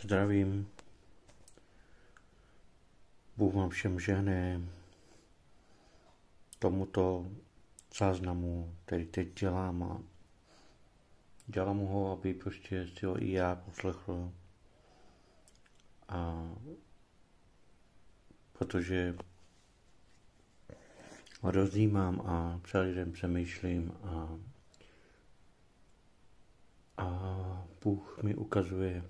Zdravím. Bůh vám všem žehne tomuto záznamu, který teď dělám, a dělám ho, aby prostě si ho i já poslechl. A protože ho rozdímám a celý den přemýšlím a Bůh mi ukazuje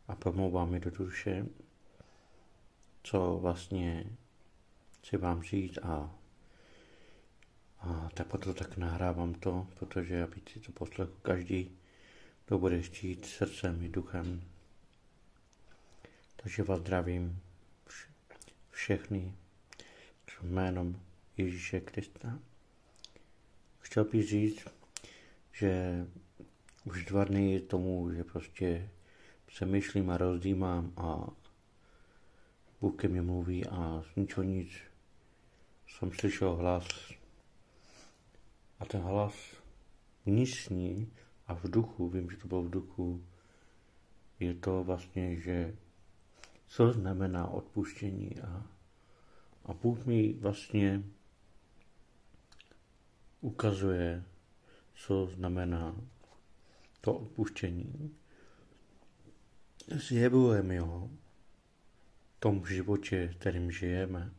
a promlouvá mi do duše, co vlastně chci vám říct, a tak proto tak nahrávám to, protože aby si to poslechl každý, kdo bude chtít srdcem i duchem. Takže vás zdravím všechny jménem Ježíše Krista. Chtěl bych říct, že už 2 dny je tomu, že prostě přemýšlím a rozdímám a Bůh ke mně mluví a z ničeho nic jsem slyšel hlas. A ten hlas vnitřní a v duchu, vím, že to bylo v duchu, je to vlastně, že co znamená odpuštění. A Bůh mi vlastně ukazuje, co znamená to odpuštění. Zjevuje mi ho v tom životě, kterým žijeme.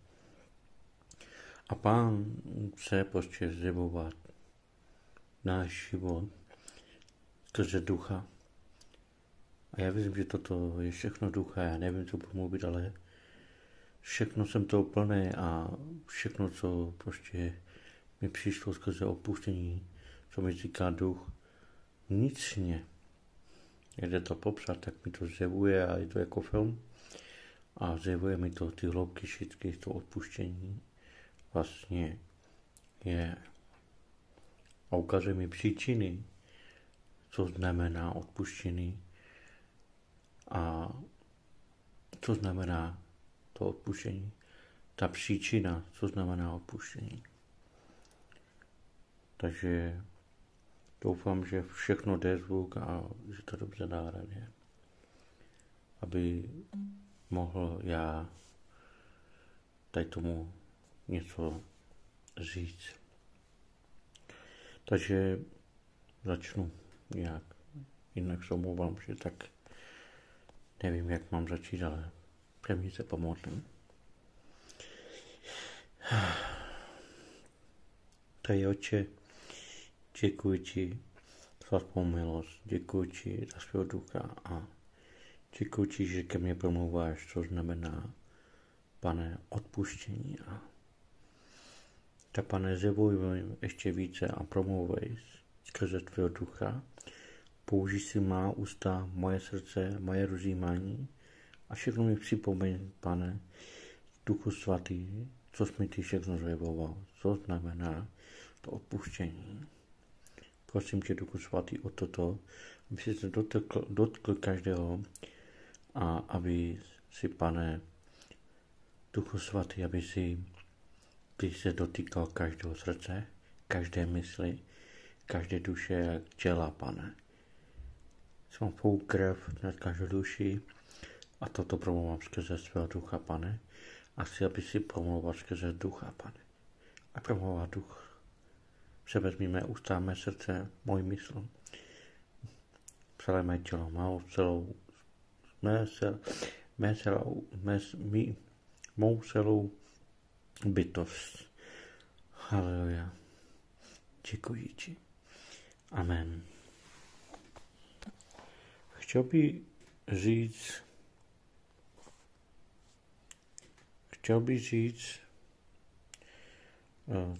A Pán chce prostě zjevovat náš život skrze ducha. A já vím, že toto je všechno ducha, já nevím, co budu mluvit, ale všechno jsem toho plný a všechno, co prostě mi přišlo skrze opuštění, co mi říká duch, vnitřně, jde to popsat, tak mi to zjevuje a je to jako film a zjevuje mi to ty hloubky všechny, to odpuštění vlastně je a ukazuje mi příčiny, co znamená odpuštění a co znamená to odpuštění. Ta příčina, co znamená odpuštění. Takže doufám, že všechno jde zvuk a že to dobře nahraje, aby mohl já tady tomu něco říct. Takže začnu nějak. Jinak se omlouvám, že tak nevím, jak mám začít, ale první se pomodlím. Tady, Otče, děkuji ti za svou milost, děkuji ti za svého ducha a děkuji ti, že ke mně promlouváš, co znamená, Pane, odpuštění. A tak, Pane, zjevuj ještě více a promlouvej skrze tvého ducha. Použij si má ústa, moje srdce, moje rozjímání a všechno mi připomeň, Pane, Duchu Svatý, co jsi mi ty všechno zjevoval, co znamená to odpuštění. Prosím tě, Duchu Svatý, o toto, aby si se dotkl každého a aby si, Pane, Duchu Svatý, aby si ty se dotýkal každého srdce, každé mysli, každé duše a těla, Pane. Jsem tvou krev nad každou duši a toto promlouvám skrze svého ducha, Pane. A chci, aby si promlouval skrze ducha, Pane. A promlouvá duch. Převezmi mé ústa, mé srdce, můj mysl, celé mé tělo, mou celou bytost. Haleluja. Děkuji ti. Amen. Chtěl bych říct,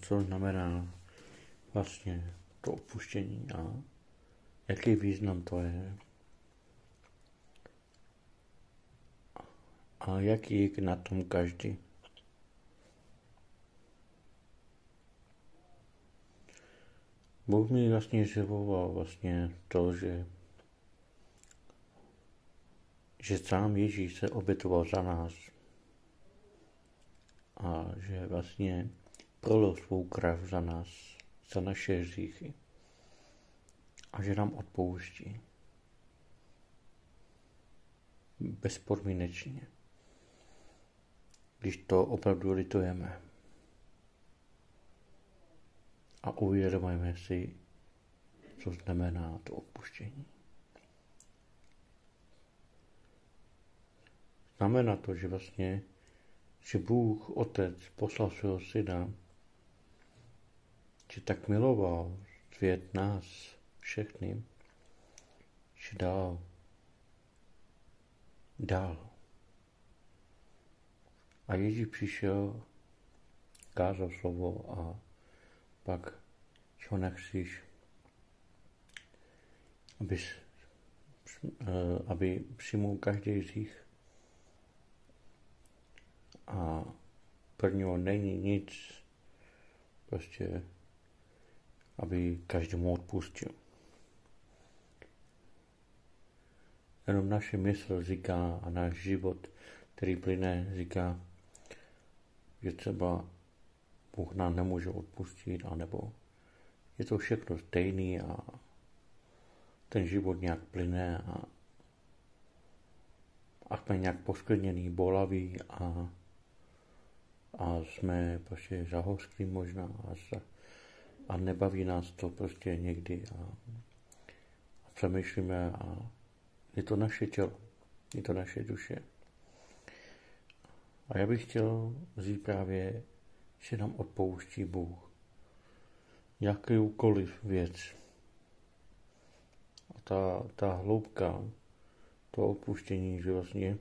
co znamená vlastně to opuštění a jaký význam to je a jaký je na tom každý. Bůh mi vlastně zjevoval vlastně to, že sám Ježíš se obětoval za nás a že vlastně prolil svou krev za nás, za naše hříchy a že nám odpouští. bezpodmínečně. Když to opravdu litujeme a uvědomujeme si, co znamená to odpuštění. Znamená to, že vlastně, že Bůh, Otec, poslal svého syna, že tak miloval svět nás všechny, že dal. A Ježíš přišel, kázal slovo a pak šel na kříž, aby přijmul každý hřích. A pro něho není nic, prostě, aby každému odpustil. Jenom naše mysl říká a náš život, který plyne, říká, že třeba Bůh nám nemůže odpustit, anebo je to všechno stejný a ten život nějak plyne a jsme nějak posklněný, bolaví a jsme prostě zahosklí možná a nebaví nás to prostě někdy a přemýšlíme a je to naše tělo, je to naše duše. A já bych chtěl říct právě, že nám odpouští Bůh jakoukoliv věc. A ta hloubka, to odpuštění, že vlastně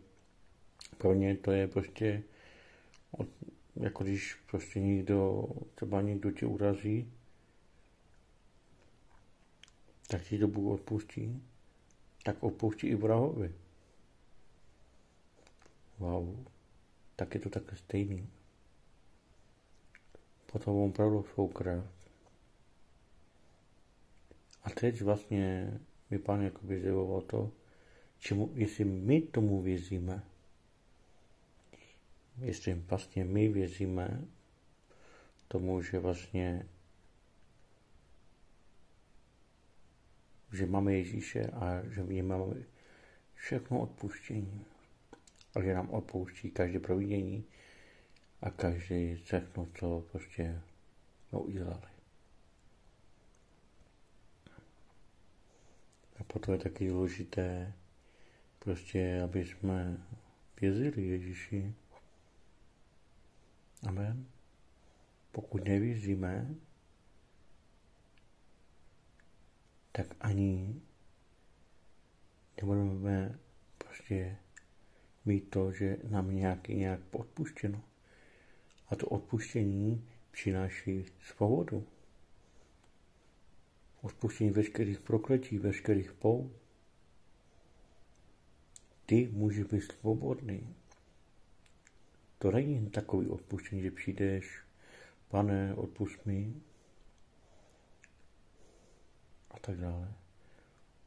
pro ně to je prostě jako když prostě třeba někdo tě urazí, tak ti to Bůh odpustí, tak odpouští i vrahovi. Wow, tak je to také stejný. Potom on pravil svou krev. A teď vlastně mi Pán jakoby zjevoval to, jestli my tomu věříme, jestli vlastně my věříme tomu, že vlastně že máme Ježíše a že v něm máme všechno odpuštění. A že nám odpouští každé providění a každý všechno, co prostě udělali. A potom je taky důležité prostě, aby jsme věřili Ježíši. Amen. Pokud nevěříme, tak ani nebudeme prostě mít to, že nám nějak odpuštěno. A to odpuštění přináší svobodu. Odpuštění veškerých prokletí, veškerých pout. Ty můžeš být svobodný. To není jen takový odpuštění, že přijdeš, Pane, odpusť mi a tak dále.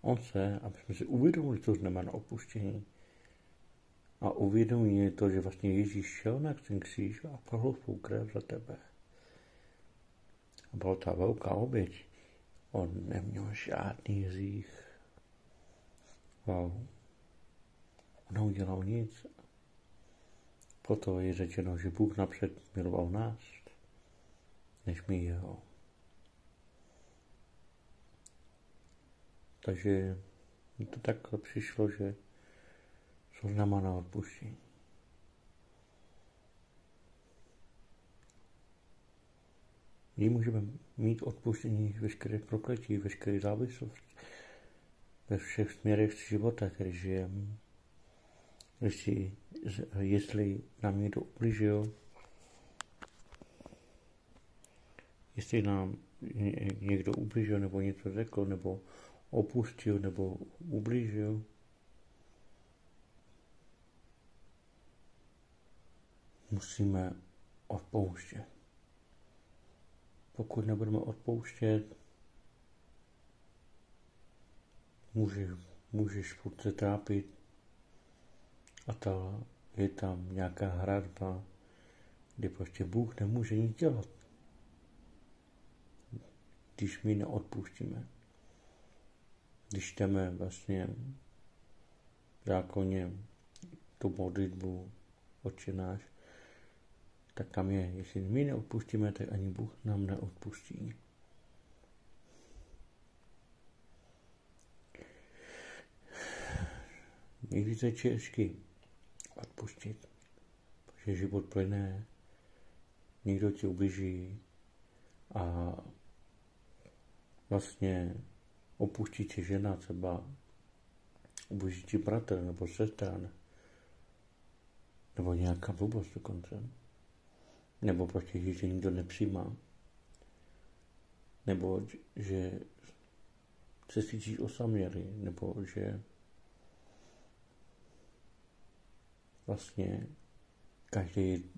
On chce, aby jsme si uvědomili, co znamená odpuštění. A uvědomili to, že vlastně Ježíš šel na ten kříž a prolil svou krev za tebe. A byla ta velká oběť. On neměl žádný hřích. Wow. On neudělal nic. Proto je řečeno, že Bůh napřed miloval nás, než my jeho. Takže mi to takhle přišlo, že co znamená odpuštění. My můžeme mít odpuštění veškeré prokletí, veškeré závislosti, ve všech směrech života, který žijeme. Jestli nám někdo ublížil, jestli nám někdo ublížil, nebo něco řekl, nebo opustil, nebo ublížil, musíme odpouštět. Pokud nebudeme odpouštět, můžeš furt se trápit a je tam nějaká hradba, kdy prostě Bůh nemůže nic dělat, když my neodpustíme. Když čteme vlastně v zákoně tu modlitbu Otče náš, tak tam je, jestli my neodpustíme, tak ani Bůh nám neodpustí. Někdy to je těžké odpustit, protože život plyne, někdo ti ubliží a vlastně opustí tě žena, třeba ubliží ti bratr nebo sestra, nebo nějaká blbost dokonce, nebo prostě, že tě nikdo nepřijímá, nebo že se cítíš osamělý, nebo že vlastně každý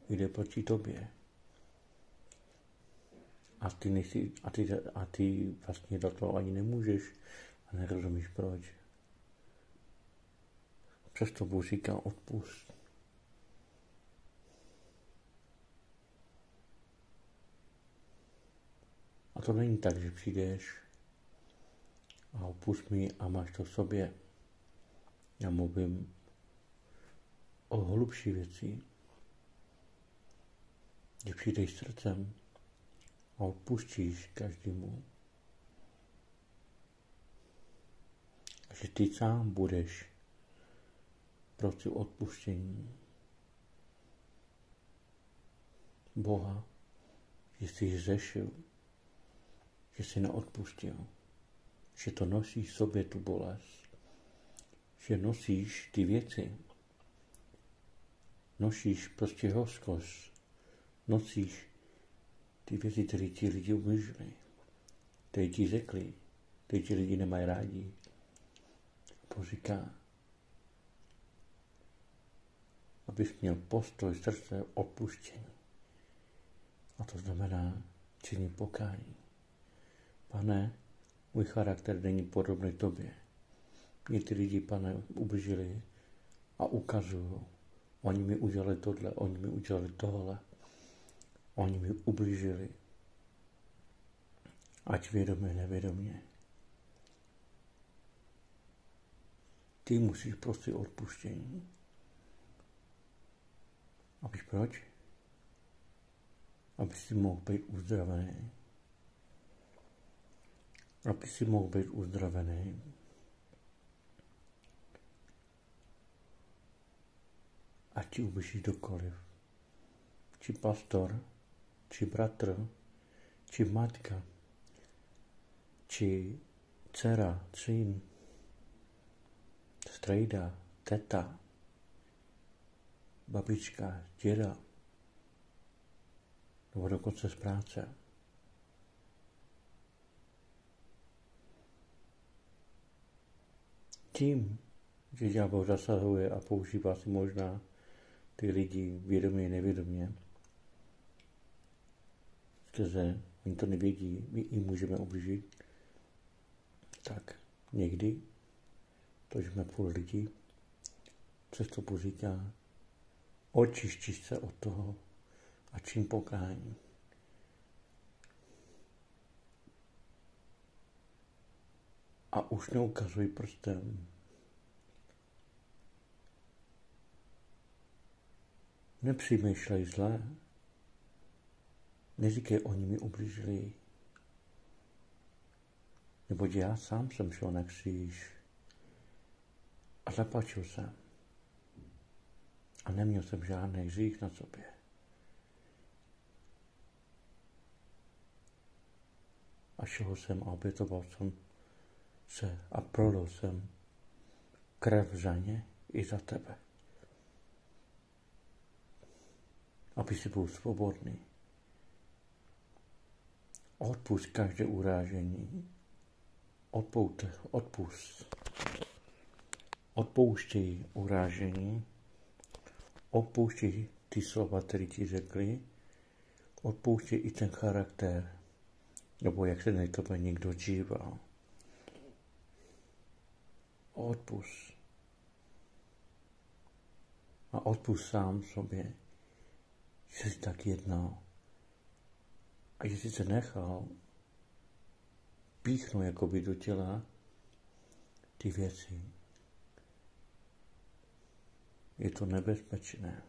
jde proti tobě. A ty vlastně do toho ani nemůžeš a nerozumíš proč. Přesto Bůh říká odpust. A to není tak, že přijdeš a odpust mi a máš to v sobě. Já mluvím o hlubší věci, že přijdeš srdcem a odpustíš každému. A že ty sám budeš proti odpuštění Boha, že jsi řešil, že jsi neodpustil, že to nosíš v sobě tu bolest, že nosíš ty věci, nosíš prostě hořkost, nosíš ty věci, které ti lidi ubližili, které ti řekli, které ti lidi nemají rádi. Bůh říká, abys měl postoj srdce odpuštění. A to znamená činit pokání. Pane, můj charakter není podobný tobě. Mě ty lidi, Pane, ubližili a ukazují. Oni mi udělali tohle, oni mi udělali tohle. Oni mi ubližili. Ať vědomě, nevědomě. Ty musíš prosit odpuštění. A víš proč? Aby si mohl být uzdravený. Aby si mohl být uzdravený. Ať ti ubliží kdokoliv. Či pastor, či bratr, či matka, či dcera, syn, strejda, teta, babička, děda, nebo dokonce z práce. Tím, že ďábel zasahuje a používá si možná ty lidi vědomě, nevědomě, skrze, oni to nevědí, my jim můžeme ublížit, tak někdy tožíme půl lidí, přesto Bůh říká, očištíš se od toho a čin pokání. A už neukazuj prstem. Nepřemýšlej zlé. Neříkej, oni mi ublížili. Neboť já sám jsem šel na kříž a zaplatil jsem. A neměl jsem žádný hřích na sobě. A šel jsem a obětoval jsem se a prolil jsem krev za ně i za tebe. Aby si byl svobodný. Odpusť každé urážení. Odpusť. Odpouštěj urážení. Odpouštěj ty slova, které ti řekli. Odpouštěj i ten charakter. Nebo jak se na tebe někdo díval. Odpusť. A odpusť sám sobě, že jsi tak jednal. A že jsi se nechal píchnout jakoby do těla ty věci. Je to nebezpečné.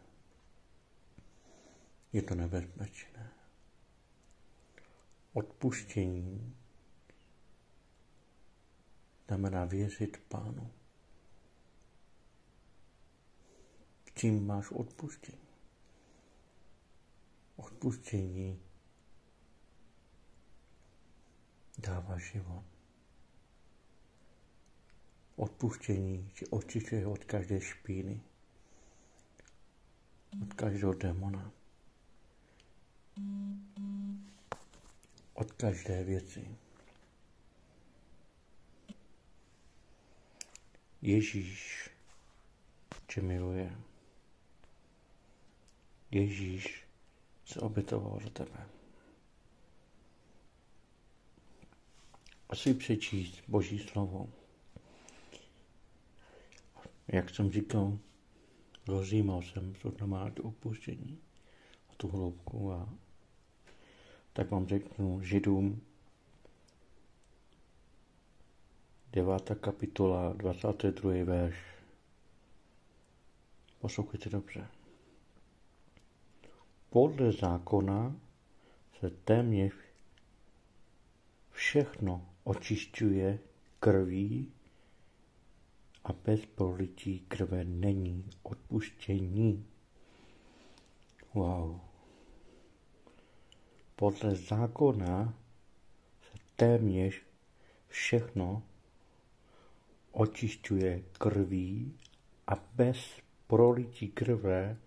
Je to nebezpečné. Odpuštění znamená věřit Pánu. Čím máš odpuštění? Odpuštění dává život. Odpuštění tě očišťuje od každé špíny, od každého démona, od každé věci. Ježíš tě miluje. Ježíš se obětoval za tebe. Asi přečíst Boží slovo. Jak jsem říkal, rozjímal jsem, co znamená to opuštění a tu hloubku. A tak vám řeknu Židům 9. kapitola 22. verš. Poslouchejte dobře. Podle zákona se téměř všechno očišťuje krví a bez prolití krve není odpuštění. Wow. Podle zákona se téměř všechno očišťuje krví a bez prolití krve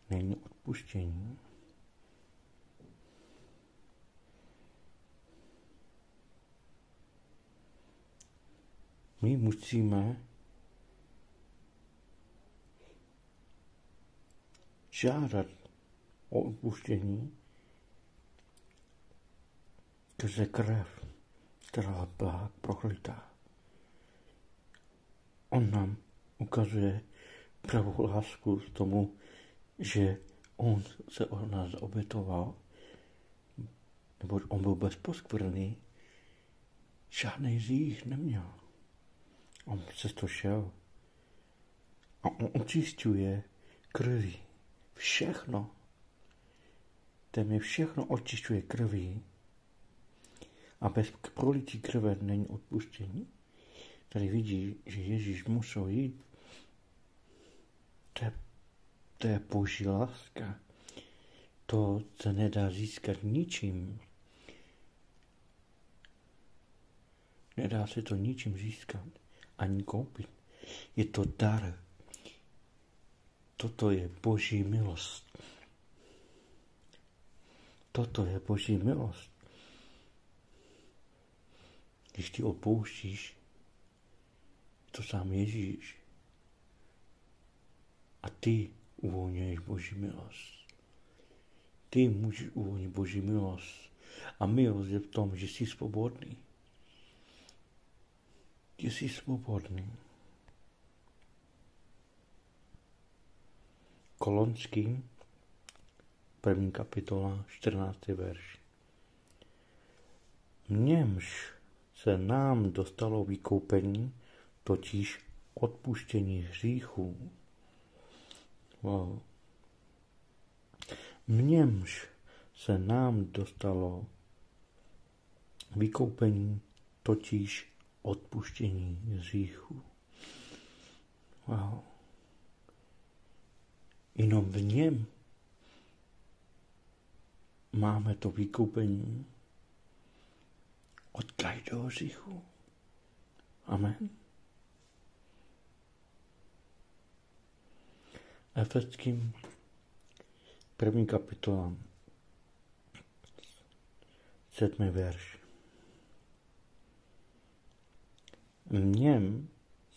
není odpuštění. My musíme žádat o odpuštění skrze krev, která byla prolitá. On nám ukazuje pravou lásku k tomu, že on se o nás obětoval, nebo on byl bezposkvrný, žádný hřích neměl. On přes to šel. A on očišťuje krví. Všechno. Téměř všechno očišťuje krví. A bez prolití krve není odpuštění. Tady vidí, že Ježíš musel jít. To je Boží láska. To se nedá získat ničím. Nedá se to ničím získat. Ani koupit. Je to dar. Toto je Boží milost. Toto je Boží milost. Když ty opouštíš, to sám Ježíš. A ty uvolňuješ Boží milost. Ty můžeš uvolnit Boží milost. A milost je v tom, že jsi svobodný. Že jsi svobodný. Kolonským, 1. kapitola, 14. verš. V němž se nám dostalo vykoupení, totiž odpuštění hříchů. Wow. V němž se nám dostalo vykoupení, totiž odpuštění hříchů. Wow. Jenom v něm máme to vykoupení od každého hříchu. Amen. Efeským 1. kapitola 7. verš. V něm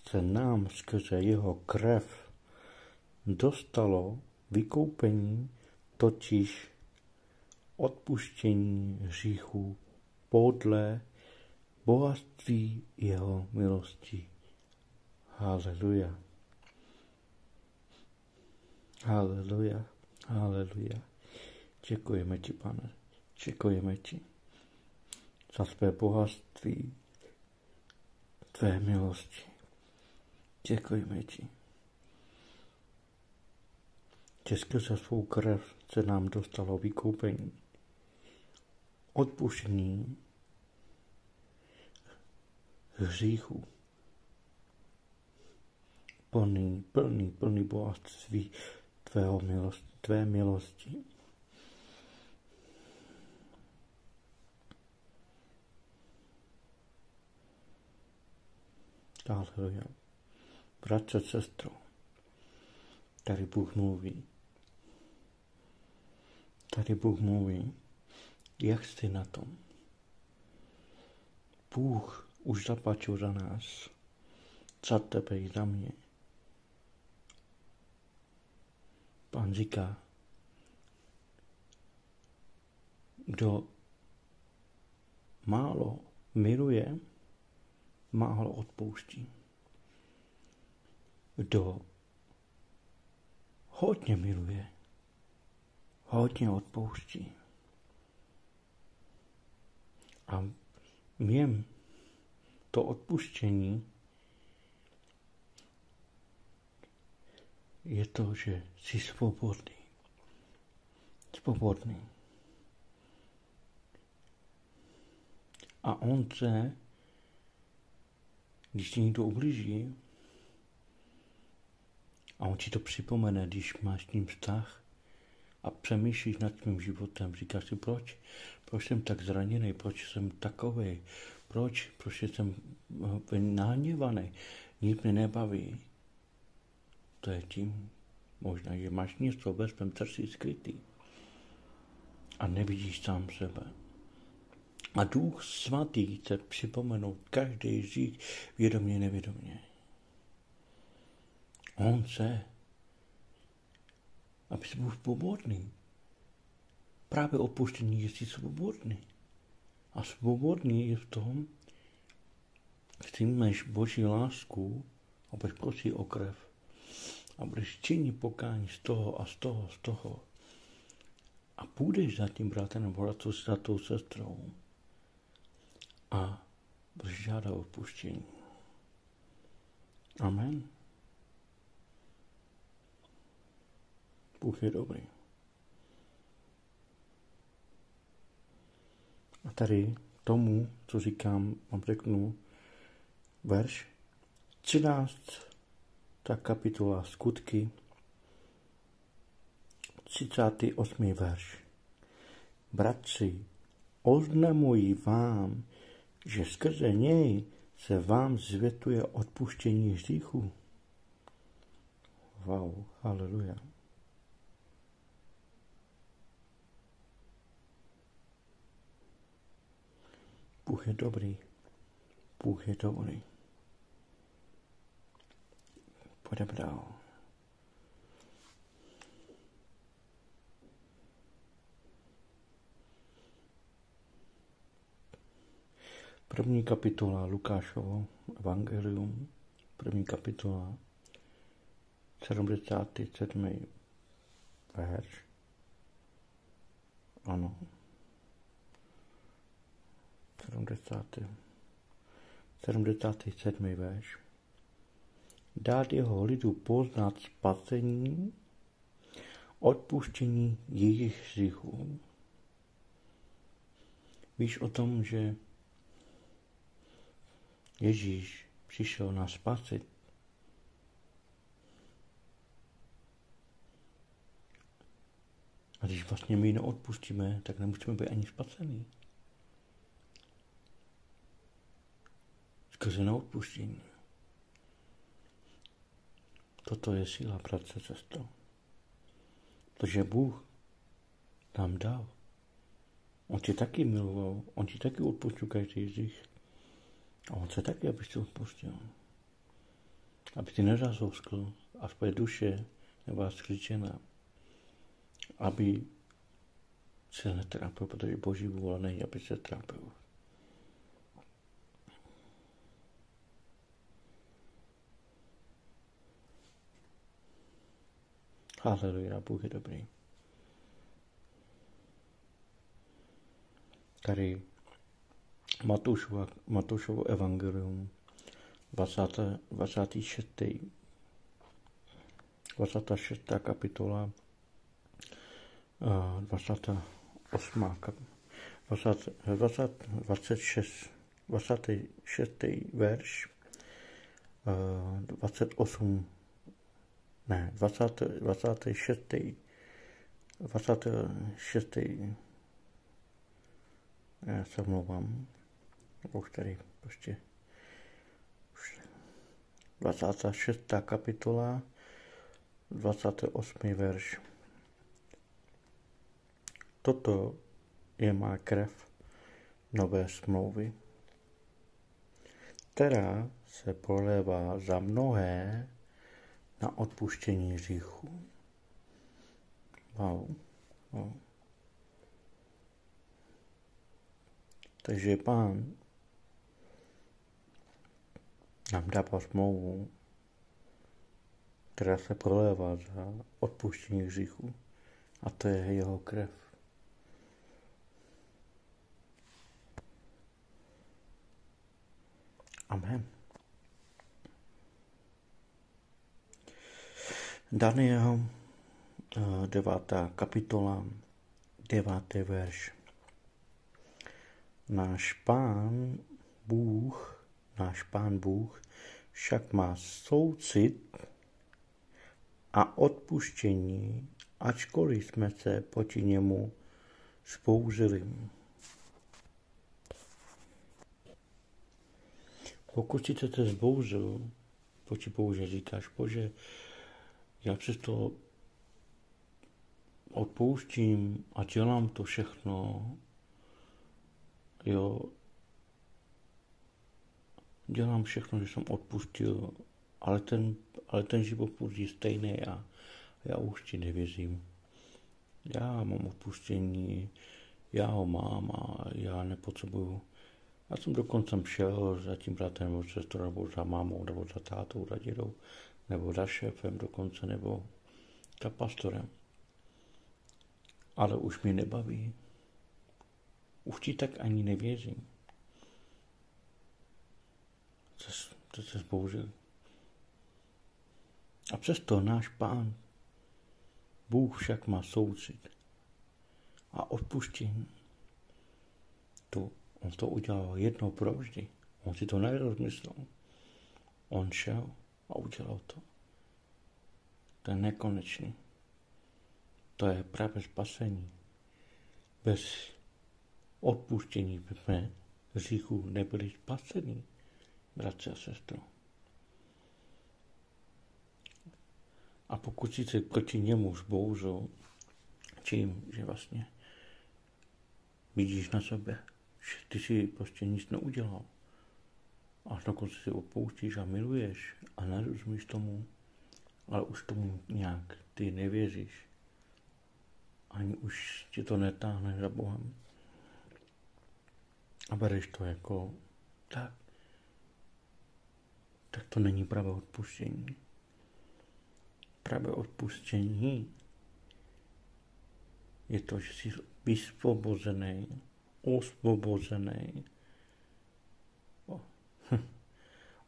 se nám skrze jeho krev dostalo vykoupení, totiž odpuštění hříchů podle bohatství jeho milosti. Haleluja. Haleluja. Haleluja. Děkujeme ti, Pane. Děkujeme ti za tvé bohatství, tvé milosti. Děkujeme ti. že skrze svou krev se nám dostalo vykoupení, odpuštění hříchu, plný bohatství tvé milosti. Haleluja. Bratře, sestro, tady Bůh mluví. Tady Bůh mluví. Jak jsi na tom? Bůh už zaplatil za nás. Za tebe i za mě. Pán říká, kdo málo miluje, málo odpouští. Kdo hodně miluje, hodně odpouští. A v něm to odpuštění je to, že jsi svobodný. Svobodný. A on se, když ti někdo ublíží, a on ti to připomene, když máš s ním vztah a přemýšlíš nad svým životem, říkáš si, proč jsem tak zraněný, proč jsem takovej, proč jsem nahněvaný, nic mě nebaví. To je tím možná, že máš něco ve svém srdci skrytý a nevidíš sám sebe. A Duch Svatý chce připomenout každý hřích vědomě, nevědomě. On chce, aby jsi byl svobodný. Právě odpuštění je jsi svobodný. A svobodný je v tom, přijmeš Boží lásku a budeš prosit o krev. A budeš činit pokání z toho a z toho, z toho. A půjdeš za tím bratrem nebo za tou sestrou. A budeš žádat odpuštění. Amen. Bůh je dobrý. A tady tomu, co říkám, vám řeknu verš 13. kapitola Skutky, 38. verš. Bratři, oznamuji vám, že skrze něj se vám zvětuje odpuštění hříchů. Wow, haleluja. Bůh je dobrý. Bůh je dobrý. Půjdeme dál. První kapitola Lukášovo evangelium, první kapitola, 77. verš. Ano. 77. verš. Dát jeho lidu poznat spasení, odpuštění jejich hříchů. Víš o tom, že Ježíš přišel nás spasit. A když vlastně my neodpustíme, tak nemusíme být ani spasení. Skrze neodpuštění. Toto je síla, bratře, sestro. Protože Bůh nám dal. On tě taky miloval, on ti taky odpustil každý hřích. A on se taky, abys ti odpustil. Aby ti nezazoskl, až tvoje duše nebyla skřičena. Aby se netrápil, protože Boží vůle není, aby se trápil. Haleluja, Bůh je dobrý. Tady Matoušovo evangelium, 26. kapitola, 28. 26. verš, 28, ne, 20, 26. 26. Já se mluvám, už tady prostě 26. kapitola, 28. verš. Toto je má krev nové smlouvy, která se prolévá za mnohé na odpuštění hříchů. Wow. Takže Pán nám dává smlouvu, která se prolévá za odpuštění hříchů. A to je jeho krev. Amen. Daniel, 9. kapitola, 9. verš. Náš Pán Bůh však má soucit a odpuštění, ačkoliv jsme se proti němu vzbouřili. Pokud jsi se vzbouřil proti Bože, říkáš, Bože, já přesto odpouštím a dělám to všechno, jo, dělám všechno, že jsem odpustil, ale ten život je stejný a já už ti nevěřím. Já mám odpuštění, já ho mám a já nepotřebuju. Já jsem dokonce šel za tím bratrem nebo sestrou, nebo za mámou, nebo za tátou, za dědou, nebo za šéfem dokonce, nebo za pastorem. Ale už mě nebaví. Už ti tak ani nevěřím. To se zbouřil. A přesto náš Pán, Bůh však má soucit a odpuštění. On to udělal jednou provždy. On si to nerozmyslel. On šel a udělal to. To je nekonečný. To je právě spasení. Bez odpuštění jsme hříchů nebyli spasení, bratři a sestro. A pokud si se proti němu zbouřil, čím, že vlastně vidíš na sebe, že ty si prostě nic neudělal. A dokonce si opouštíš a miluješ a nerozumíš tomu, ale už tomu nějak ty nevěříš. Ani už ti to netáhne za Bohem. A bereš to jako tak to není pravé odpuštění. Pravé odpuštění je to, že jsi vysvobozený, osvobozený,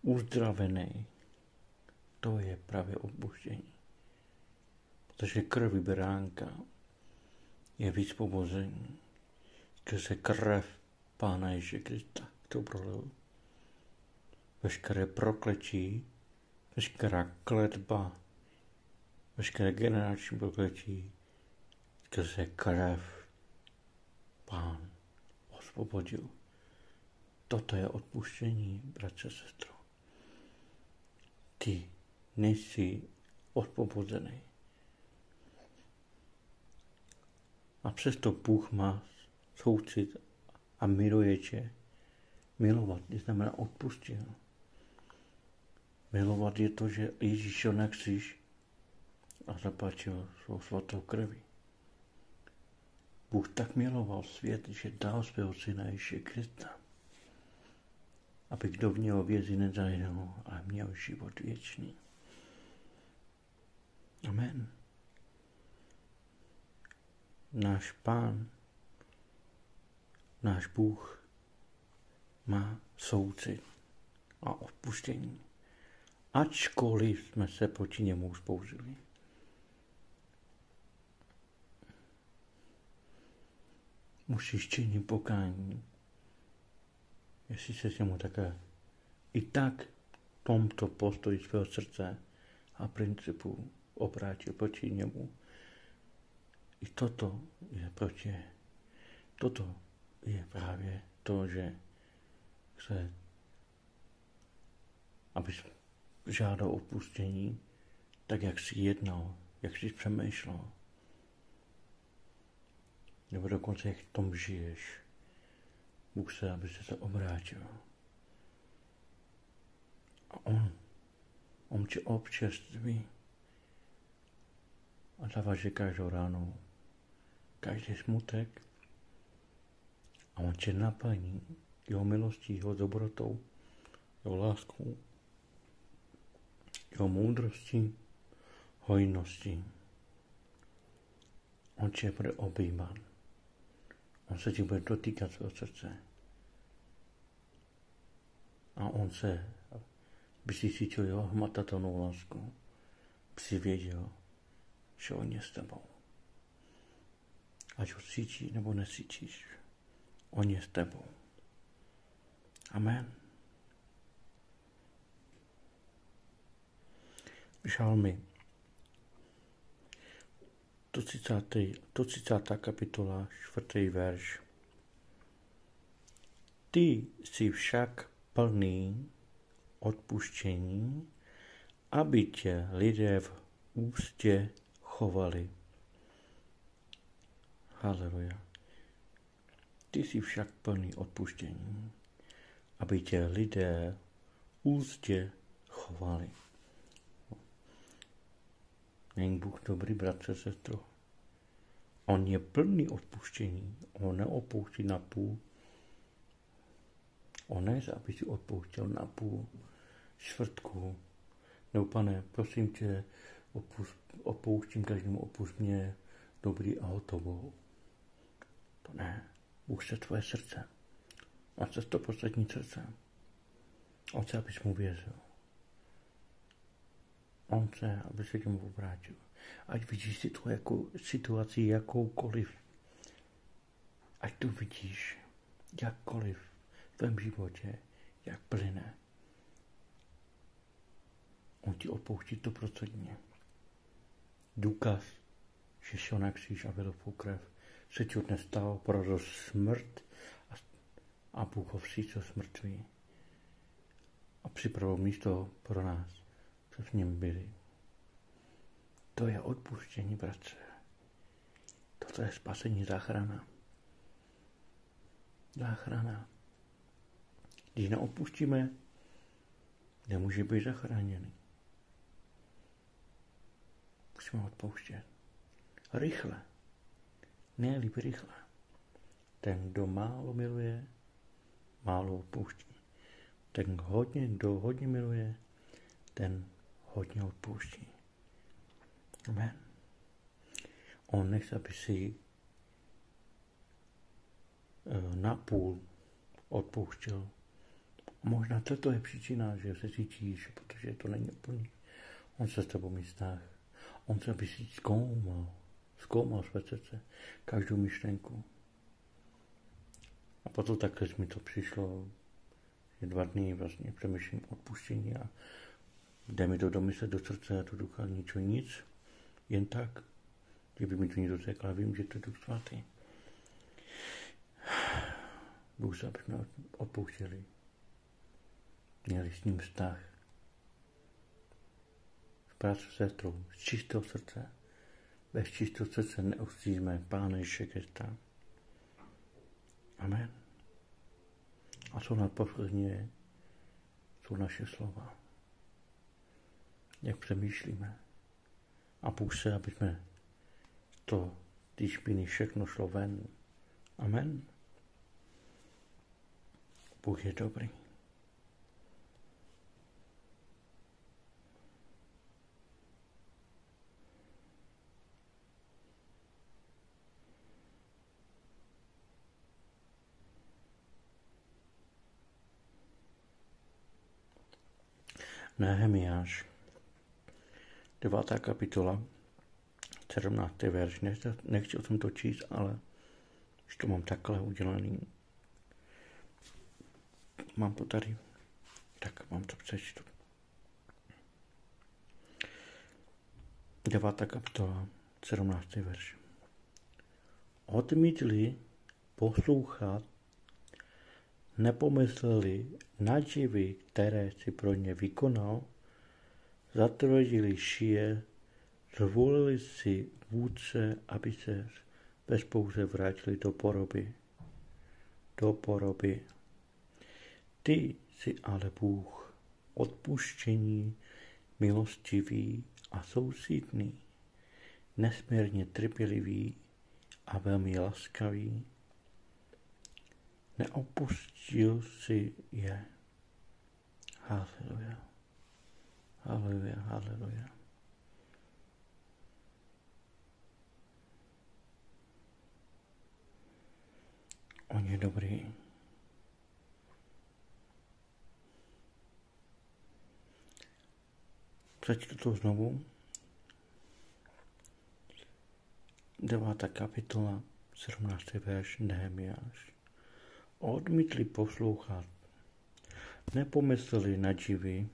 uzdravený. To je právě odpuštění. Protože krví beránka je vysvobození skrze krev Pána Ježíše Krista, kterou prolil. Veškeré prokletí, veškerá kletba, veškeré generační prokletí skrze krev Pán osvobodil. Toto je odpuštění, bratře, sestro. Ty nejsi osvobozený. A přesto Bůh má soucit a miluje tě. Milovat znamená odpustit. Milovat je to, že Ježíš šel na kříž a zaplatil svou svatou krví. Bůh tak miloval svět, že dal svého syna Ježíše Krista, aby kdo v něho věří nezahynul, ale měl život věčný. Amen. Náš Pán, náš Bůh má soucit a odpuštění, ačkoliv jsme se proti němu vzbouřili. musíš činit pokání. Jestli se s němu také i tak tomto postoji svého srdce a principu obrátil proti němu. I toto je proti. Toto je právě to, že chce, abys žádal odpuštění, tak jak jsi jednal, jak jsi přemýšlel. Nebo dokonce jak v tom žiješ. Bůh se, aby se obrátil. A on tě občerství a dává, že každou ráno, každý smutek a on tě naplní jeho milostí, jeho dobrotou, jeho láskou, jeho moudrostí, hojností. On tě bude objímat. On se ti bude dotýkat svého srdce. A on se, by si cítil jeho hmatatelnou lásku, by si věděl, že on je s tebou. Ať ho cítíš nebo necítíš, on je s tebou. Amen. Žalmy. To 30. kapitola, 4. verš. Ty jsi však plný odpuštění, aby tě lidé v úctě chovali. Haleluja. Ty jsi však plný odpuštění, aby tě lidé v úctě chovali. Není Bůh dobrý, bratře, sestro? On je plný odpuštění. On neopouští na půl. On nechce, aby si odpouštěl na půl čtvrtku. Nebo pane, prosím tě, opouštím každému, opust mě, dobrý a hotovou. To ne. Bůh chce tvoje srdce. On chce 100% srdce. On chce, abys mu věřil. On chce, aby se k němu obrátil. Ať vidíš si tu situaci jakoukoliv. Ať tu vidíš jakkoliv v tvém životě, jak plyne. On ti odpouští 100%. Důkaz, že šel na kříž a vylil svou krev, se ti dnes stalo, porazil smrt a Bůh ho vstřícel z mrtví a připravil místo pro nás, co v něm byli. To je odpuštění, bratře. Toto je spasení, záchrana. Záchrana. Když neodpustíme, nemůže být zachráněný. Musíme odpouštět. Rychle. Nejlíp rychle. Ten, kdo málo miluje, málo odpouští. Ten, kdo hodně miluje, ten hodně odpouští. Amen. On nechce, aby si napůl odpouštěl. Možná toto je příčina, že se cítíš, protože to není úplný. On se s tebou mít vztah. On se, aby si zkoumal své srdce, každou myšlenku. A potom takhle mi to přišlo, že 2 dny vlastně přemýšlím odpuštění a jde mi to do mysle, do srdce a do ducha, nic. Jen tak, kdyby mi to někdo řekl, ale vím, že to je Duch Svatý. Bůh se, aby jsme odpouštěli. Měli s ním vztah. S práci sestrou, z čistého srdce. Bez čistého srdce neustíme Pána Ježíše Krista. Amen. A co nás posledně jsou naše slova. Jak přemýšlíme. A Bůh se, aby jsme to, ty špiny, všechno šlo ven. Amen. Bůh je dobrý. Nehemiáš, 9. kapitola, 17. verš. Nechtěl jsem to číst, ale Už to mám takhle udělaný. Mám to tady. Tak mám to přečtu. 9. kapitola, 17. verš. Odmítli poslouchat, nepomysleli na živy, které si pro ně vykonal, zatvrdili šije, zvolili si vůdce, aby se bez pouze vrátili do poroby. Ty jsi ale Bůh, odpuštění, milostivý a soucitný, nesmírně trpělivý a velmi laskavý. Neopustil si je. Haleluja. Haleluja, haleluja. On je dobrý. Přečtu to znovu. 9. kapitola, 17. verš, Nehemiáš. Odmítli poslouchat, nepomysleli na divy,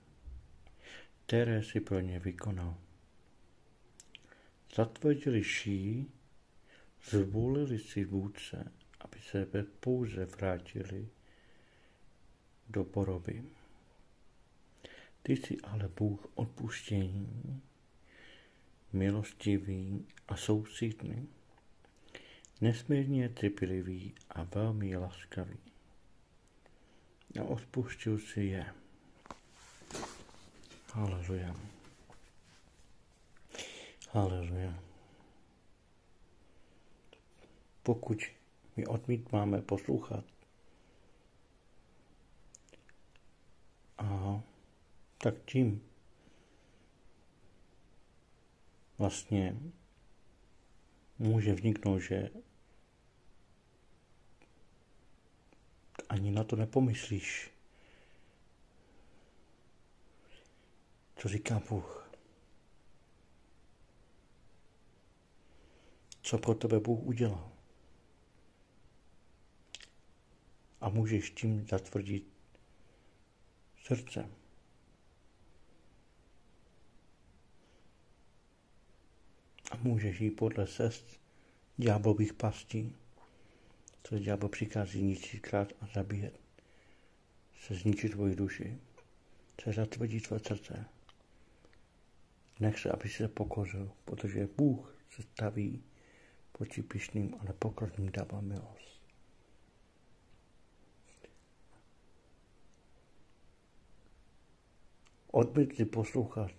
které si pro ně vykonal. Zatvrdili šíji, zvolili si vůdce, aby se pouze vrátili do poroby. Ty jsi ale Bůh odpuštění, milostivý a soucitný, nesmírně trpělivý a velmi laskavý. A odpustil si je. Haleluja. Haleluja. Pokud my odmítáme poslouchat, tak tím vlastně může vzniknout, že ani na to nepomyslíš, co říká Bůh. Co pro tebe Bůh udělal. A můžeš tím zatvrdit srdce. A můžeš jít podle cest ďáblových pastí, co ďábel přichází ničit, krát a zabíjet. Se zničit tvoji duši, se zatvrdit tvé srdce. Nech se, aby se pokořil, protože Bůh se staví proti pyšným a nepokorným dává milost. Odmítli poslouchat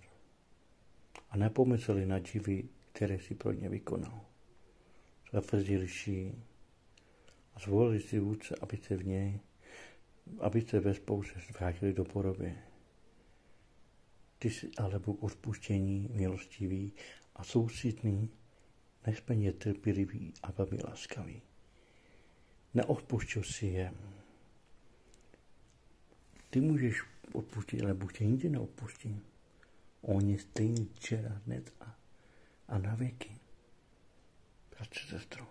a nepomysleli na divy, které si pro ně vykonal. Zatvrdili šíji a zvolili si vůdce, aby se bez pouze vrátili do poroby. Ty jsi ale Bůh odpuštění, milostivý a soucitný, nesmírně trpělivý a velmi laskavý. Neodpuštil si je. Ty můžeš odpustit, ale Bůh tě nikdy neodpustí. On je stejný včera, dnes a na věky. Bratře, sestro.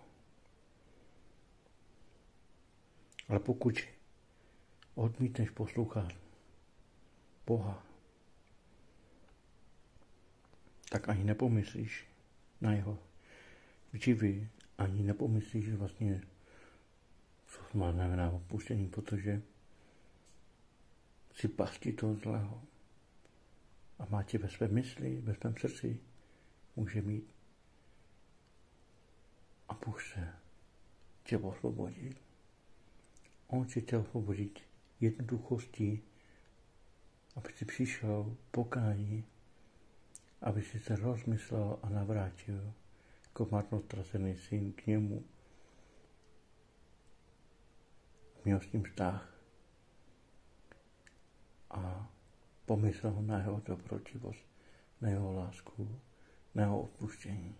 Ale pokud odmítneš poslouchat Boha, tak ani nepomyslíš na jeho živy, ani nepomyslíš vlastně, co má znamená odpuštění, protože si pastí toho zlého a má tě ve své mysli, ve svém srdci, může mít a Bůh se tě osvobodí. On si chtěl osvobodit jednoduchostí, aby si přišel pokání, aby si se rozmyslel a navrátil jako marnotracený syn k němu. Měl s ním vztah a pomyslel na jeho dobrotivost, na jeho lásku, na jeho odpuštění.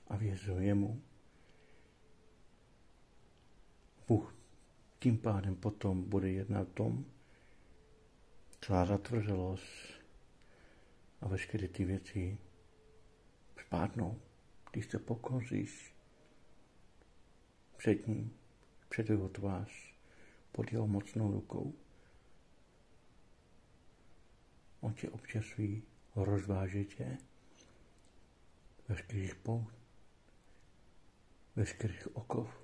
A věřil jemu. Bůh tím pádem potom bude jednat o tom, celá zatvrzelost a veškeré ty věci spadnou, když se pokoříš před ním, před jeho tvář, pod jeho mocnou rukou. On tě občasví, rozváže tě, veškerých pout, veškerých okov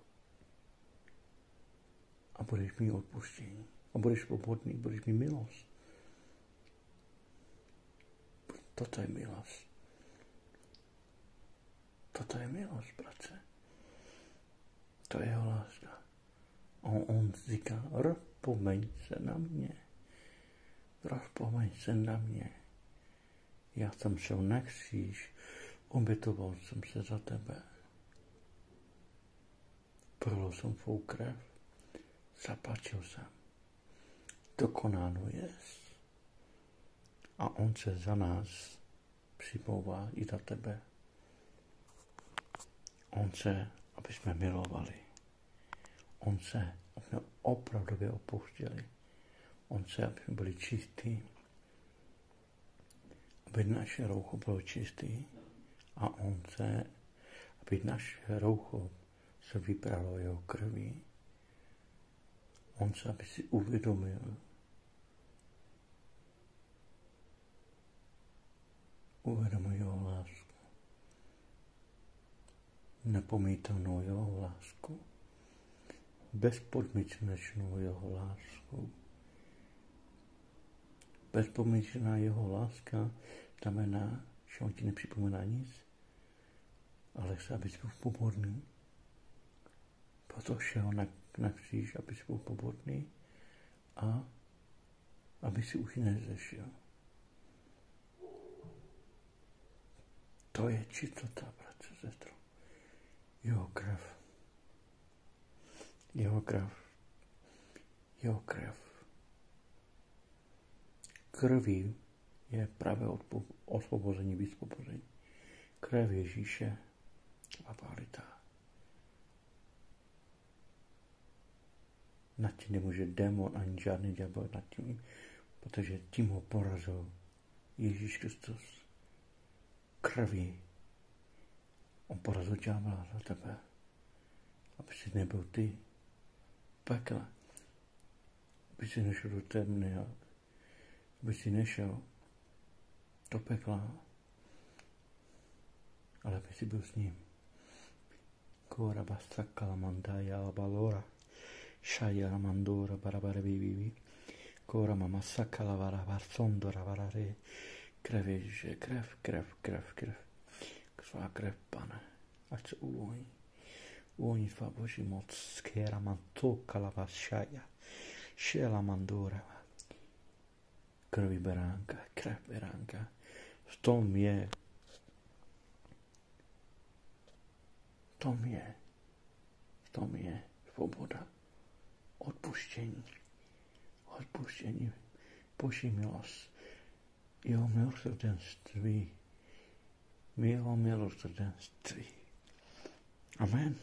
a budeš mít odpuštění. A budeš svobodný, budeš mít milost. Toto je milost. Toto je milost, bratře. To je jeho láska. A on říká, rozpomeň se na mě. Rozpomeň se na mě. Já jsem šel na kříž, obětoval jsem se za tebe. Prolil jsem tvou krev, zaplatil jsem. Dokonáno je. A on se za nás přimlouvá i za tebe. On se, aby jsme milovali. On se, aby jsme opravdově opouštěli. On se, aby jsme byli čistí. Aby naše roucho bylo čistý. A on se, aby naše roucho se vypralo jeho krví. On se, aby si uvědomil, jeho lásku. Nepomítanou jeho lásku. Bezpodmínečnou jeho lásku. Bezpodmínečná jeho láska znamená, že on ti nepřipomíná nic, ale chce, abys byl poborný. Proto šel na kříž, abys byl poborný a aby si už nezešel. To je čistota, bratře, sestro. Jeho krev. Jeho krev. Jeho krev. Krví je právě osvobození, vysvobození. Krev Ježíše kvalitá. Nad tím nemůže démon ani žádný ďábel nad tím, protože tím ho porazil Ježíš Kristus. Krví. On porazil ďábla za tebe. Aby si nebyl ty v pekle. Aby si nešel do temny. Aby si nešel do pekla. Ale aby si byl s ním. Kora basta kalamandaya balora. Shaya mandora barabara vivi. Kora mama sakala vara sondora varare. Krev Ježíše, krev. Svá krev, Pane, ať se uvolní. Uvolní tvá Boží moc. Skera manto kalava šaja. Šela mandora. Krví beránka, krev beránka. V tom je svoboda. Odpuštění. Boží milost. Jeho milosrdenství. Amen.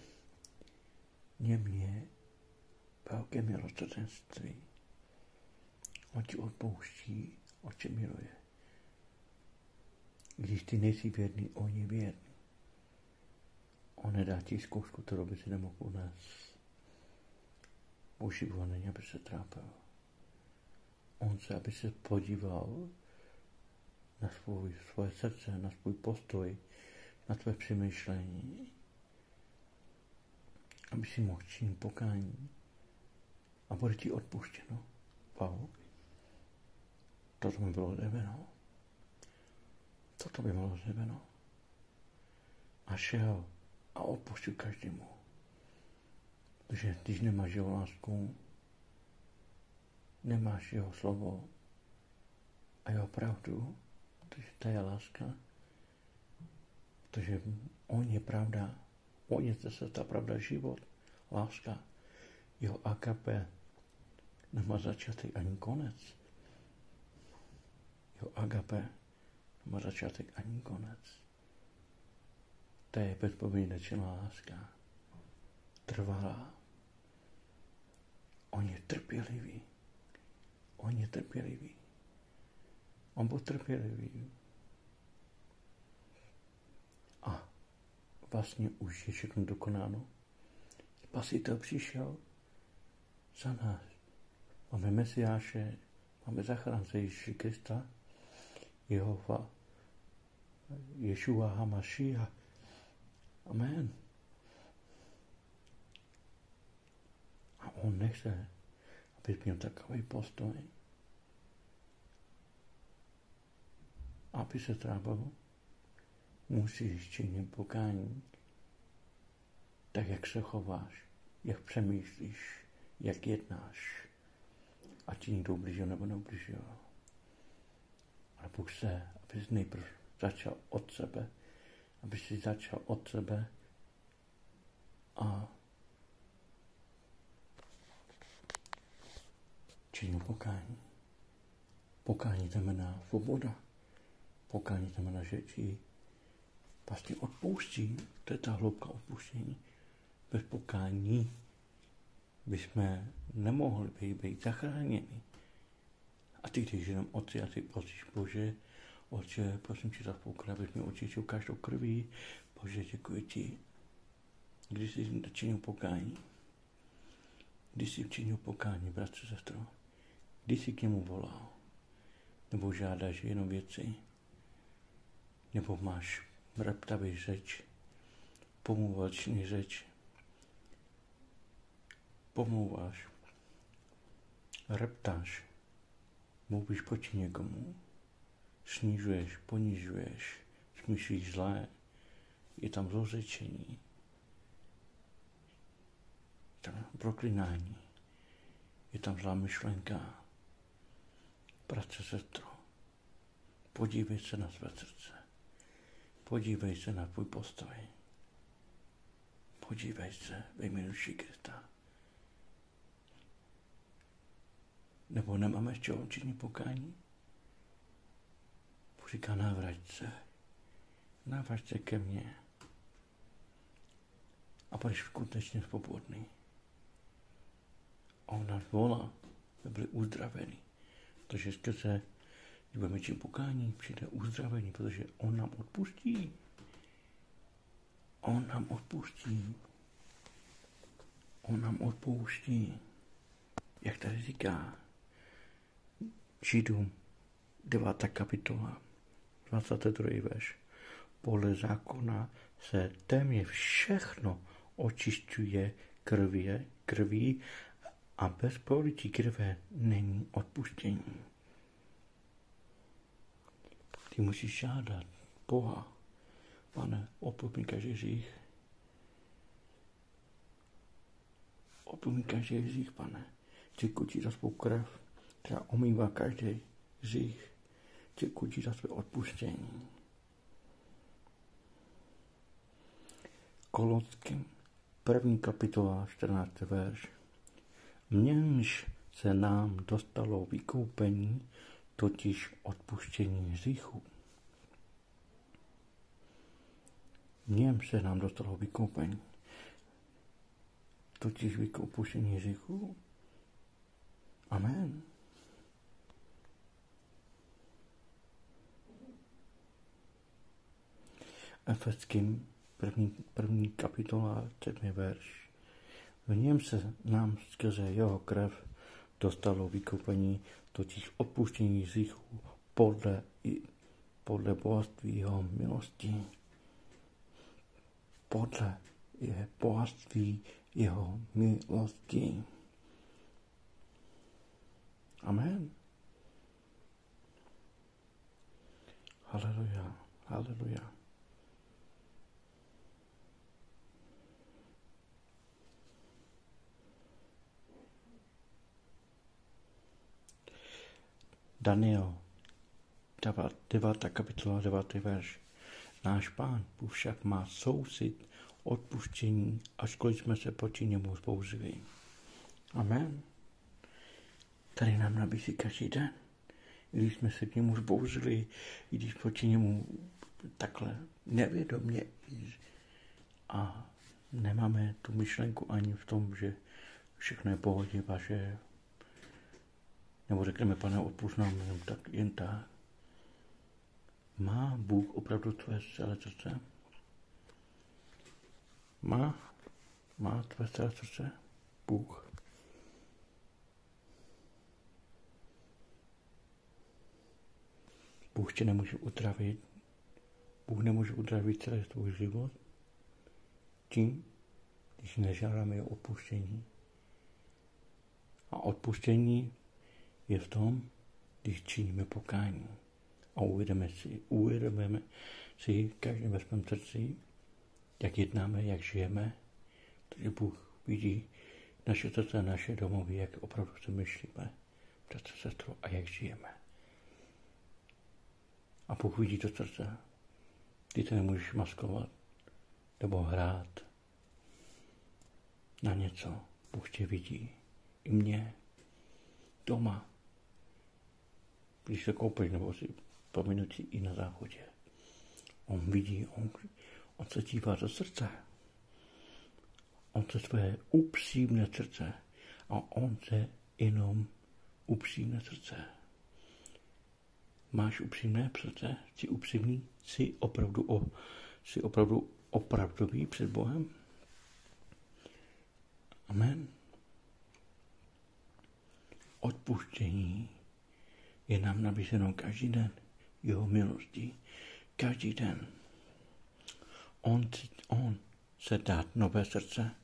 Něm je velké milosrdenství. On ti odpouští, on tě miluje. Když ty nejsi věrný, on je věrný. On nedá ti zkoušku, kterou by si nemohl unést. Boží vůle není, aby se trápil. On se, aby se podíval na svoje srdce, na svůj postoj, na tvé přemýšlení, aby si mohl činit pokání a bude ti odpuštěno. Wow. Toto by bylo zjeveno. A šel a odpustil každému. Protože když nemáš jeho lásku, nemáš jeho slovo a jeho pravdu, protože to je láska, protože on je pravda, on je zase ta pravda, život, láska, jeho agape nemá začátek ani konec. Jeho agape nemá začátek ani konec. To je bezpodmínečná láska, trvalá. On je trpělivý. On byl trpělivý. A vlastně už je všechno dokonáno. Spasitel přišel za nás. Máme Mesiáše, máme zachránce Ježíše Krista, Jehova, Ješua Hamašia. Amen. A on nechce, aby měl takový postoj. Aby se trápil, musíš činit pokání. Tak, jak se chováš, jak přemýšlíš, jak jednáš. A ti někdo ublížil nebo neublížil. Ale Bůh chce, abys nejprve začal od sebe, aby si začal od sebe a činil pokání. Pokání znamená svoboda. Pokání znamená, že ti vlastně odpouští. To je ta hloubka odpuštění. Bez pokání bychom nemohli být zachráněni. A ty, když jenom Otci, a ty prosíš, Bože, Otče, prosím tě za svou krev, abys mě očištil každou krví. Bože, děkuji ti. Když jsi činil pokání, bratře, sestro, když jsi k němu volal, nebo žádáš jenom věci, nebo máš reptavý řeč, pomluvačný řeč, pomlouváš, reptáš, mluvíš proti někomu, snižuješ, ponižuješ, smýšlíš zlé, je tam zlořečení, je tam proklinání, je tam zlá myšlenka. Bratře, sestro, podívej se na své srdce, podívej se na tvůj postoj, podívej se ve jménu Krista. Nebo nemáme z čeho činit pokání? Bůh říká, návrať se ke mně a budeš skutečně svobodný. On nás volá, aby byli uzdraveni. Protože skrze, když budeme činit pokání, přijde uzdravení, protože on nám odpustí. On nám odpouští. Jak tady říká Židům 9. kapitola, 22. verš. Podle zákona se téměř všechno očišťuje krví a bez prolití krve není odpuštění. Ty musíš žádat Boha, Pane, odpusť mi každý hřích. Odpusť mi každý hřích, Pane. Děkuji ti za svou krev, která omývá každý hřích. Děkuji ti za své odpuštění. Koloským 1. kapitola 14. verš. V němž se nám dostalo vykoupení, totiž odpuštění hříchů. V něm se nám dostalo vykoupení, totiž odpuštění hříchů. Amen. Efeským 1. kapitola 7. verš. V něm se nám skrze jeho krev dostalo vykoupení, totiž odpuštění hříchů podle bohatství jeho milosti. Podle bohatství jeho milosti. Amen. Haleluja, haleluja. Daniel, 9. kapitola, 9. verš. Náš Pán Bůh však má soucit, odpuštění, ačkoliv jsme se proti němu zbouřili. Amen. Tady nám nabízí každý den. I když jsme se k němu zbouřili, i když proti němu takhle nevědomě a nemáme tu myšlenku ani v tom, že všechno je pohodě vaše, nebo řekneme, Pane, odpusť nám jen tak. Má Bůh opravdu tvé celé srdce? Má? Má tvé srdce Bůh. Bůh tě nemůže utravit. Bůh nemůže utravit celý tvůj život tím, když nežádáme o odpuštění. A odpuštění je v tom, když činíme pokání. A uvědomíme si každý ve svém srdci, jak jednáme, jak žijeme, takže Bůh vidí naše srdce, naše domovy, jak opravdu se myšlíme, bratře, sestro, a jak žijeme. A Bůh vidí to srdce. Ty to nemůžeš maskovat nebo hrát na něco. Bůh tě vidí. I mě. Doma. Když se koupeš nebo si po minutě i na záchodě. On vidí, on se dívá do srdce. On se tvé upřímné srdce. A on se jenom upřímné srdce. Máš upřímné srdce? Jsi upřímný? Jsi opravdu opravdový před Bohem? Amen. Odpuštění je nám nabízeno každý den. Jeho milostí. Každý den. On se dát nové srdce.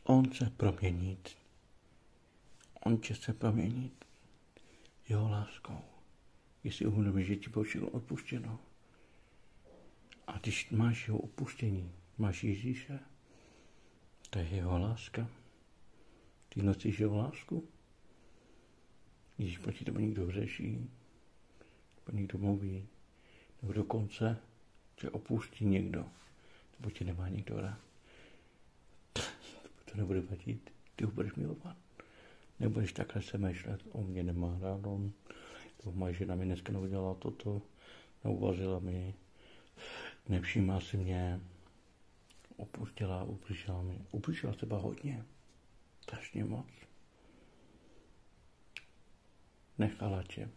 On se proměnit. On tě chce proměnit jeho láskou. Jestli uvědomíš, že ti bylo všechno odpuštěno. A když máš jeho odpuštění, máš Ježíše, to je jeho láska. Ty nosíš jeho lásku. Když proti tebe někdo hřeší, nebo někdo mluví, nebo dokonce tě opustí někdo, nebo tě nemá někdo rád, to nebude vadit, ty ho budeš milovat. Nebudeš takhle se myšlet, on mě nemá rád, moje žena mi dneska neudělala toto, neuvařila mi, nevšímá si mě, ubližila třeba hodně, strašně moc. Nechala tě.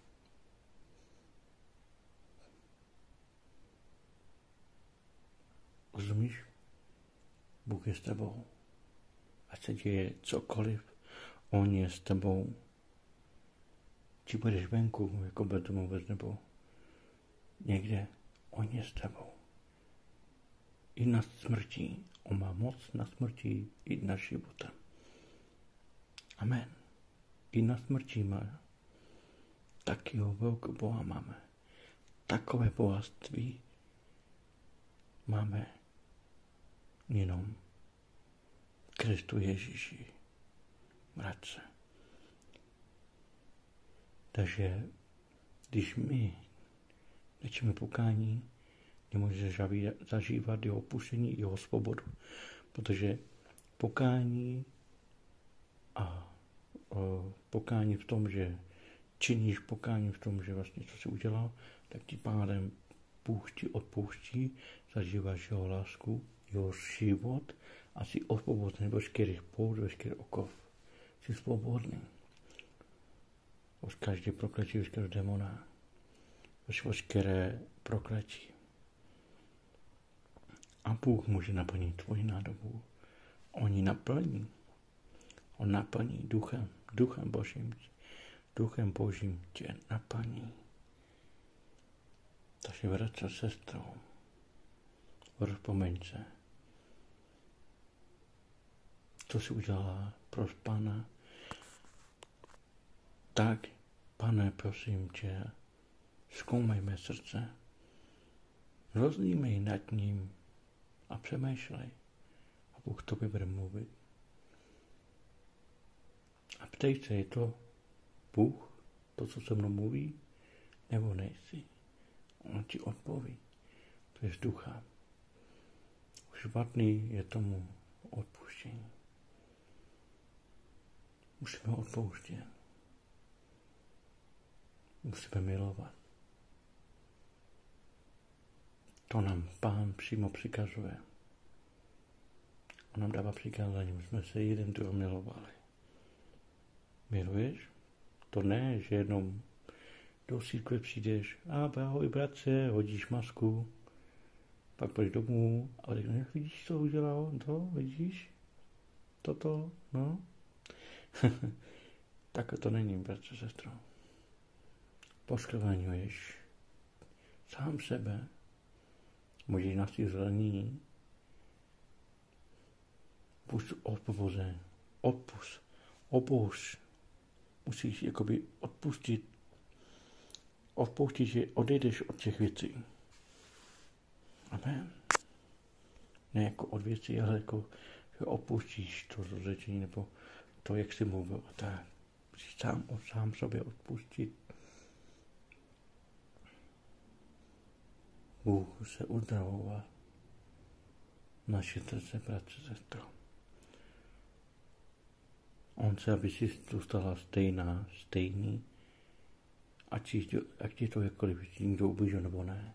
Rozumíš? Bůh je s tebou. Ať se děje cokoliv, on je s tebou. Či budeš venku, jako betomovec, nebo někde, on je s tebou. I nad smrtí. On má moc na smrti i nad životem. Amen. I nad smrtí má. Takého velkého Boha máme. Takové bohatství máme jenom Kristu Ježíši. Bratře. Takže když my nečíme pokání, nemůžeme zažívat jeho opuštění, jeho svobodu. Protože pokání a pokání v tom, že činíš pokání v tom, že vlastně co jsi udělal, tak tím pádem Bůh ti odpouští, zažíváš jeho lásku, jeho život a jsi osvobozený veškerých pout, veškerých okov. Jsi svobodný. Od každé prokletí, veškerého démona. Veškeré prokletí. A Bůh může naplnit tvoji nádobu. On ji naplní. On naplní duchem Božím. Duchem Božím tě naplní. Takže bratře, sestro, rozpomeň se, co jsi udělala pro Pána. Tak, Pane, prosím tě, zkoumej mé srdce, rozlímej nad ním a přemýšlej. A Bůh tobě bude mluvit. A ptej se, je to Bůh, to, co se mnou mluví, nebo nejsi? On ti odpoví. To je z ducha. Špatný je tomu odpuštění. Musíme odpouštět. Musíme milovat. To nám Pán přímo přikazuje. On nám dává přikázání, my jsme se jeden druhého milovali. Miluješ? To ne, že jenom do církve přijdeš a ahoj bratře, hodíš masku. pak půjdeš domů a řekneš, vidíš, co udělal, to, vidíš, toto, no. Tak to není, bratře, sestro. Poskvrňuješ sám sebe, můžeš na svý zranění, buď odpovoze, opušť. Musíš jakoby odpouštět, že odejdeš od těch věcí. Amen. Ne jako od věcí, ale jako, že opustíš to rozřečení, nebo to, jak jsi mluvil. Tak. Musíš sám sobě odpustit. Bůh se uzdravovat. Naše srdce, bratře, sestro. On chce, aby si zůstala stejný, ať ti to jakkoliv někdo ublížil nebo ne.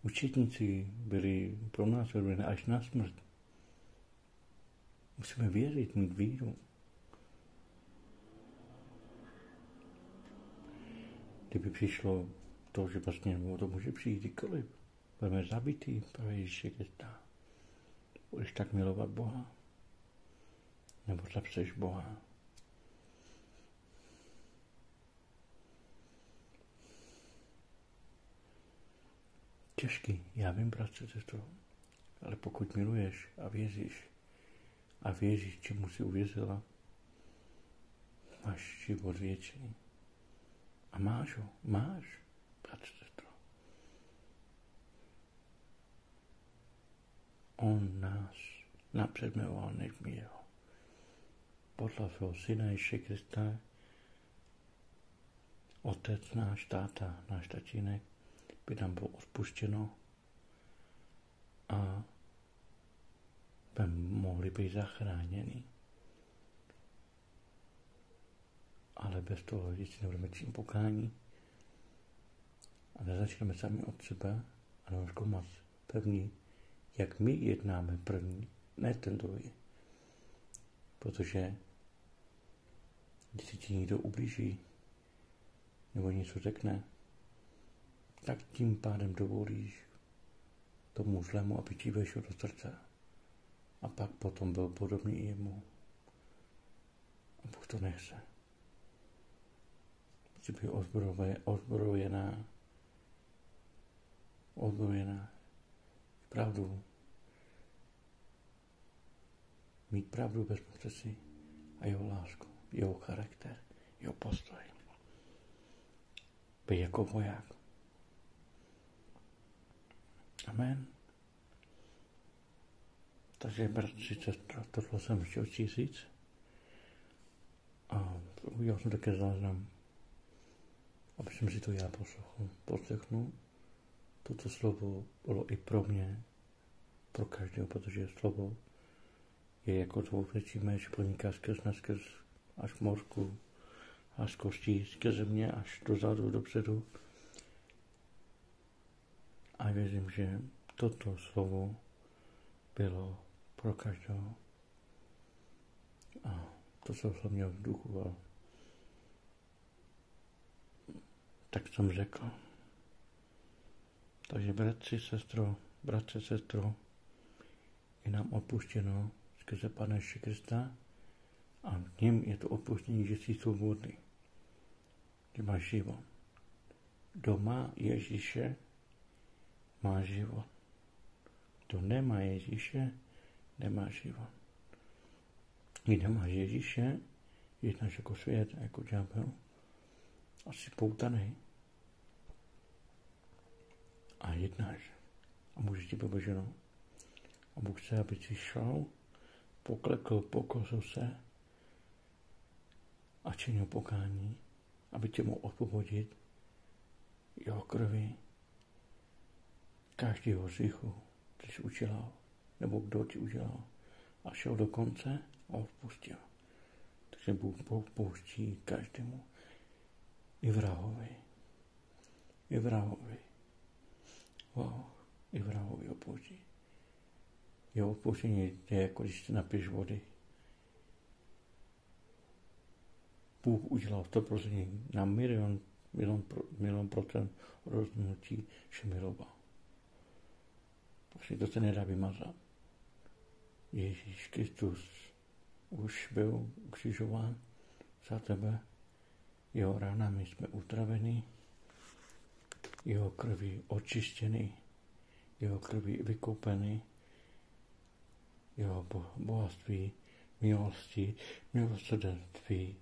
Učetníci byli pro nás vedeni až na smrt. Musíme věřit, mít víru. Kdyby přišlo to, že vlastně to může přijít kdykoliv, budeme zabitý pro Ježíše Krista. Budeš tak milovat Boha? Nebo zapřeš Boha? Těžký, já vím, bratře, sestro, ale pokud miluješ a věříš, čemu jsi uvěřila, máš život věčný. A máš ho, bratře, sestro. On nás napřed miloval, než my jeho. Podle svého syna Ježíše Krista, otec náš, táta, náš tatínek, by nám bylo odpuštěno a by mohli být zachráněni. Ale bez toho, když nebudeme čím pokání a nezačneme sami od sebe a nezkoumat pevný, jak my jednáme první, ne ten druhý. Protože když si ti někdo ublíží nebo něco řekne, tak tím pádem dovolíš tomu zlému, aby ti vešel do srdce. A pak potom byl podobný i jemu. A Bůh to nechce. Musí být ozbrojená pravdu. Mít pravdu bez potřeby a jeho lásku, jeho charakter, jeho postoj. Být jako voják. Amen. Takže, bratři, sestro, tohle jsem chtěl říct. A udělal jsem také záznam, aby jsem si to já poslechnul. Toto slovo bylo i pro mě, pro každého, protože slovo je jako dvouflečí meč, proniká skrz až mozku, až kostí, skrze mě až dozadu, dopředu. A věřím, že toto slovo bylo pro každého. A to, co jsem měl v duchu, a tak jsem řekl. Takže bratře, sestro, je nám odpuštěno skrze Pána Ježíše Krista a v něm je to odpuštění, že jsi svobodný, že máš život. Kdo má Ježíše, má život. Kdo nemá Ježíše, nemá život. Když nemáš Ježíše, jednáš jako svět a jako ďábel a jsi poutaný. A jednáš. A můžeš ti poboženo. A Bůh chce, aby si šel, pokosil se a činil pokání, aby tě mohl osvobodit jeho krvi každého hříchu, který jsi udělal, nebo kdo ti udělal. A šel do konce a odpustil. Takže Bůh pouští každému. I vrahovi. Wow. I vrahovi opouští. Jeho odpuštění je jako když si napiješ vody. Bůh udělal 100% na milion milion procent rozhodnutí, že miloval. Prostě to se nedá vymazat. Ježíš Kristus už byl ukřižován za tebe. Jeho ranami jsme uzdraveni, jeho krví očištěný, jeho krví vykoupený, jeho bohatství, milosti, milosrdenství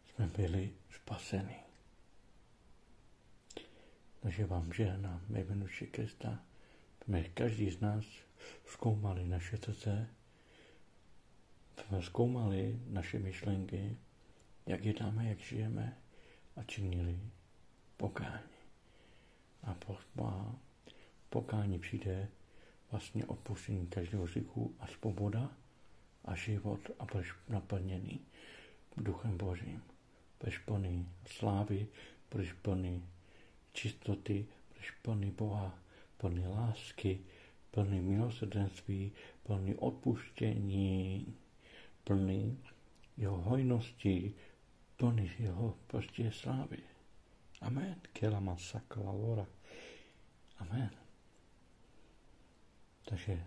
jsme byli spaseni. Takže vám žehnám ve jménu Krista, jsme každý z nás zkoumali naše srdce, jsme zkoumali naše myšlenky, jak jednáme, jak žijeme a činili pokání. A po pokání přijde vlastně odpuštění každého hříchu a svoboda a život a budeš naplněný Duchem Božím. Budeš plný slávy, budeš plný čistoty, budeš plný Boha, plný lásky, plný milosrdenství, plný odpuštění, plný jeho hojnosti, plný jeho prostě slávy. Amen. Kelama sakla lora. Amen. Takže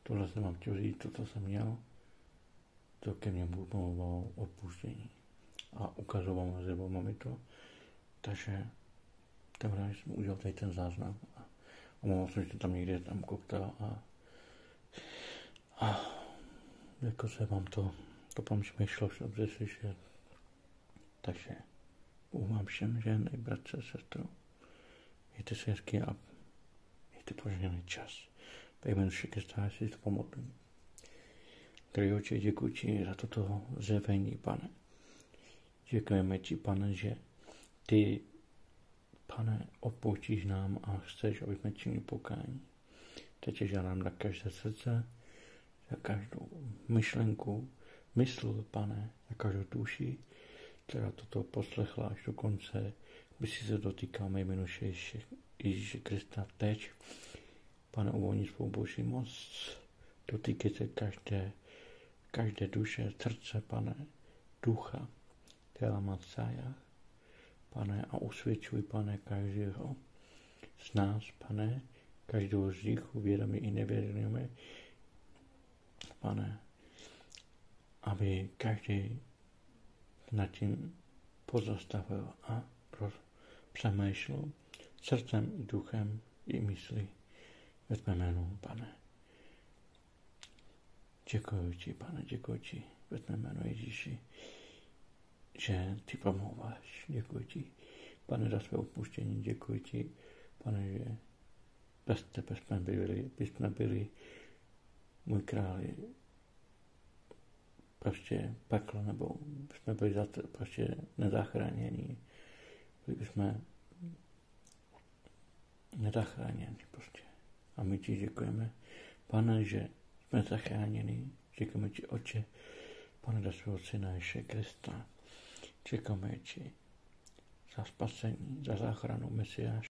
tohle jsem vám chtěl říct, to, co jsem měl, to ke mně mluvilo odpuštění. A ukazoval mi to. Takže jsem rád, že jsem udělal tady ten záznam. A omlouvám se, že tam někde tam koukal a jako se vám to potom šlo dobře slyšet. Takže vám všem ženy, bratře, sestro. Mějte se hezky a mějte požehnaný čas. Ve jménu Krista si to pomodlím. Drahý Otče, děkuji ti za toto zjevení, Pane. Děkujeme ti, Pane, že ty, Pane, odpouštíš nám a chceš, aby jsme činili pokání. Teď tě žádám na každé srdce, za každou myšlenku, mysl, Pane, na každou duši, která toto poslechla až do konce, by si se dotýkal mé jménu Ježíše Krista teď. Pane, uvolni svou Boží moc, dotýkej se každé duše, srdce, Pane, ducha, těla Macaja, Pane, a usvědčuj, Pane, každého z nás, Pane, každého z hříchu, vědomě i nevědomě, Pane, aby každý nad tím pozastavil a přemýšlel srdcem i duchem i myslí ve tvém jménu, Pane. Děkuji ti, Pane, děkuji ti ve tvém jménu Ježíši, že ty pomlouváš. Děkuji ti, Pane, za své odpuštění. Děkuji ti, Pane, že bez tebe jsme byli můj králi, prostě peklo, nebo jsme byli prostě nezachráněni. Byli jsme nezachráněni prostě. A my ti děkujeme, Pane, že jsme zachráněni. Děkujeme ti, Otče, Pane, za svého syna Ježíše Krista. Děkujeme ti za spasení, za záchranu Mesiáš.